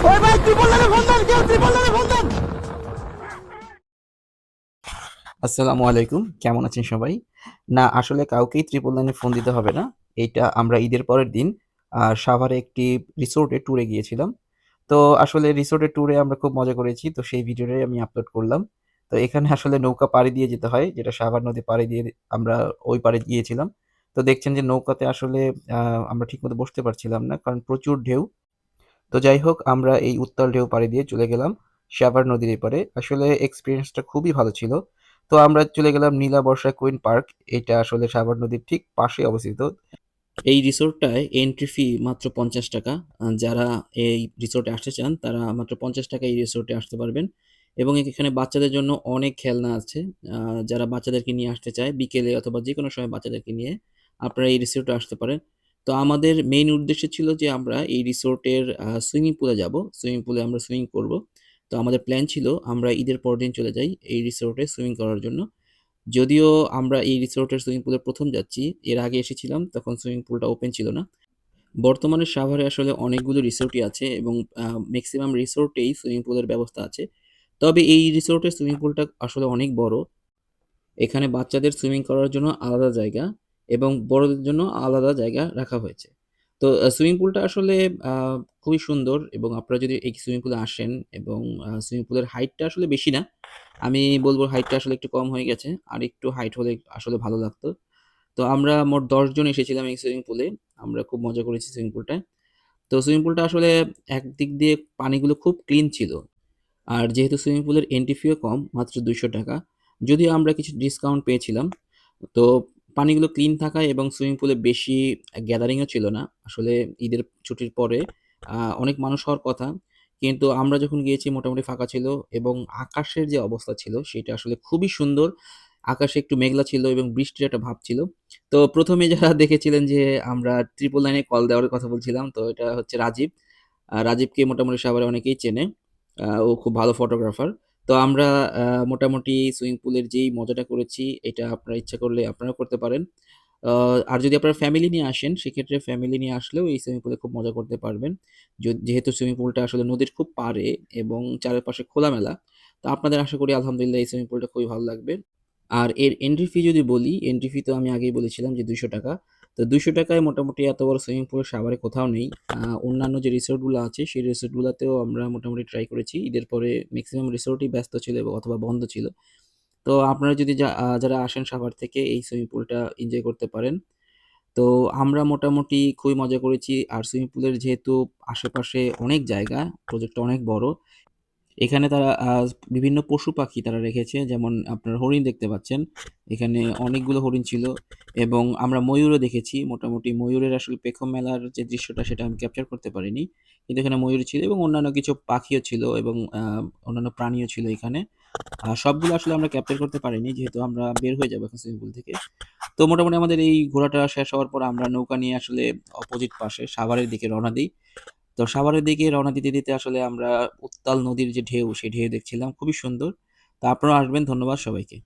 ওই ভাই ত্রিপল লাইনে ফোন দেন, কেউ ত্রিপল লাইনে ফোন দেন। আসসালামু আলাইকুম। কেমন আছেন সবাই? না আসলে কাউকেই ট্রিপল নাইনে ফোন দিতে হবে না। এইটা আমরা ঈদের পরের দিন সাভারে একটি রিসোর্টে ট্যুরে গিয়েছিলাম। তো আসলে রিসোর্টের ট্যুরে আমরা খুব মজা করেছি। তো সেই ভিডিওটাই আমি আপলোড করলাম। তো এখানে আসলে নৌকা পাড়ি দিয়ে যেতে হয়, যেটা সাভার নদী পাড়ি দিয়ে আমরা ওই পাড়ে গিয়েছিলাম। তো দেখছেন যে নৌকাতে আসলে আ আমরা ঠিকমতো বসতে পারছিলাম না, কারণ প্রচুর ঢেউ। তো যাই হোক আমরা এই উত্তাল ঢেউ পাড়ি দিয়ে চলে গেলাম সাভার নদীর এপারে। আসলে এক্সপিরিয়েন্সটা খুবই ভালো ছিল। তো আমরা চলে গেলাম নীলা বর্ষা কুইন পার্ক। এটা আসলে সাভার নদীর ঠিক পাশে অবস্থিত। এই রিসোর্টটায় এন্ট্রি ফি মাত্র ৳৫০। যারা এই রিসোর্টে আসতে চান তারা মাত্র ৳৫০ এই রিসোর্টে আসতে পারবেন। এবং এখানে বাচ্চাদের জন্য অনেক খেলনা আছে। আ যারা বাচ্চাদেরকে নিয়ে আসতে চায় বিকেলে অথবা যেকোনো সময় বাচ্চাদেরকে নিয়ে আপনারা এই রিসোর্টে আসতে পারেন। তো আমাদের মেইন উদ্দেশ্য ছিল যে আমরা এই রিসোর্টের সুইমিং পুলে যাবো। সুইমিং পুলে আমরা সুইমিং করব। তো আমাদের প্ল্যান ছিল আমরা ঈদের পরদিন চলে যাই এই রিসোর্টে সুইমিং করার জন্য। যদিও আমরা এই রিসোর্টের সুইমিং পুলে ১ম যাচ্ছি। এর আগে এসেছিলাম তখন সুইমিং পুলটা ওপেন ছিল না। বর্তমানে সাভারে আসলে অনেকগুলো রিসোর্টই আছে এবং মেক্সিমাম রিসোর্টেই সুইমিং পুলের ব্যবস্থা আছে। তবে এই রিসোর্টের সুইমিং পুলটা আসলে অনেক বড়। এখানে বাচ্চাদের সুইমিং করার জন্য আলাদা জায়গা এবং বড়দের জন্য আলাদা জায়গা রাখা হয়েছে। তো সুইমিং পুলটা আসলে আ খুবই সুন্দর এবং আপনারা যদি এই সুইমিং পুলে আসেন এবং সুইমিং পুলের হাইটটা আসলে বেশি না। আমি বলব হাইটটা আসলে একটু কম হয়ে গেছে। আরেকটু হাইট হলে আসলে ভালো লাগতো। তো আমরা মোট ১০ জন এসেছিলাম এই সুইমিং পুলে। আমরা খুব মজা করেছি সুইমিং পুলটায়। তো সুইমিং পুলটা আসলে একদিক দিয়ে পানিগুলো খুব ক্লিন ছিল। আর যেহেতু সুইমিং পুলের এন্ট্রি ফিও কম, মাত্র ৳২০০। যদিও আমরা কিছু ডিসকাউন্ট পেয়েছিলাম। তো পানিগুলো ক্লিন থাকায় এবং সুইমিং পুলে বেশি গ্যাদারিং ও ছিল না। আসলে ঈদের ছুটির পরে অনেক মানুষ হওয়ার কথা। কিন্তু আমরা যখন গিয়েছি মোটামুটি ফাঁকা ছিল এবং আকাশের যে অবস্থা ছিল সেটা আসলে খুবই সুন্দর। আকাশে একটু মেঘলা ছিল এবং বৃষ্টির একটা ভাব ছিল। তো ১ম এ যারা দেখেছিলেন যে আমরা ট্রিপল নাইন এ কল দেওয়ার কথা বলছিলাম। তো এটা হচ্ছে রাজীব। রাজীবকে মোটামুটি সবাই অনেকেই চেনে। ও খুব ভালো ফটোগ্রাফার। তো আমরা মোটামুটি সুইমিং পুলের যেই মজাটা করেছি, এটা আপনারা ইচ্ছা করলে আপনারাও করতে পারেন। আ আর যদি আপনারা ফ্যামিলি নিয়ে আসেন, সেক্ষেত্রে ফ্যামিলি নিয়ে আসলেও এই সুইমিং পুলে খুব মজা করতে পারবেন। যেহেতু সুইমিং পুলটা আসলে নদীর খুব পাড়ে এবং চারপাশে খোলামেলা। তো আপনাদের আশা করি আলহামদুলিল্লাহ এই সুইমিং পুলটা খুবই ভালো লাগবে। আর এর এন্ট্রি ফি যদি বলি, এন্ট্রি ফি তো আমি আগেই বলেছিলাম যে ৳২০০। তো ৳২০০ য় মোটামুটি এত বড় সুইমিং পুল সাভারে কোথাও নেই। অন্যান্য যে রিসোর্ট গুলো আছে, সেই রিসোর্ট গুলাতেও আমরা মোটামুটি ট্রাই করেছি। ঈদের পরে মেক্সিমাম রিসোর্টই ব্যস্ত ছিল অথবা বন্ধ ছিল। তো আপনারা যদি যারা আসেন সাভার থেকে এই সুইমিং পুলটা এনজয় করতে পারেন। তো আমরা মোটামুটি খুবই মজা করেছি। আর সুইমিং পুলের যেহেতু আশেপাশে অনেক জায়গা, প্রজেক্টটা অনেক বড়। এখানে তারা বিভিন্ন পশু-পাখি তারা রেখেছে। যেমন আপনার হরিণ দেখতে পাচ্ছেন। এখানে অনেকগুলো হরিণ ছিল এবং আমরা ময়ূরও দেখেছি। মোটামুটি ময়ূরের আসলে পেখম মেলার যে দৃশ্যটা সেটা আমি ক্যাপচার করতে পারিনি। কিন্তু এখানে ময়ূর ছিল এবং অন্যান্য কিছু পাখিও ছিল এবং অন্যান্য প্রাণীও ছিল এখানে। সবগুলো আসলে আমরা ক্যাপচার করতে পারিনি যেহেতু আমরা বের হয়ে যাবো এখন সুইমিং পুল থেকে। তো মোটামুটি আমাদের এই ঘোরাটা শেষ হওয়ার পর আমরা নৌকা নিয়ে আসলে অপোজিট পাশে সাভারের দিকে রওনা দিই। তো সাভারের দিকে রওনা দিতে আসলে আমরা উত্তাল নদীর যে ঢেউ, সেই ঢেউ দেখছিলাম। খুবই সুন্দর। তো আপনারাও আসবেন। ধন্যবাদ সবাইকে।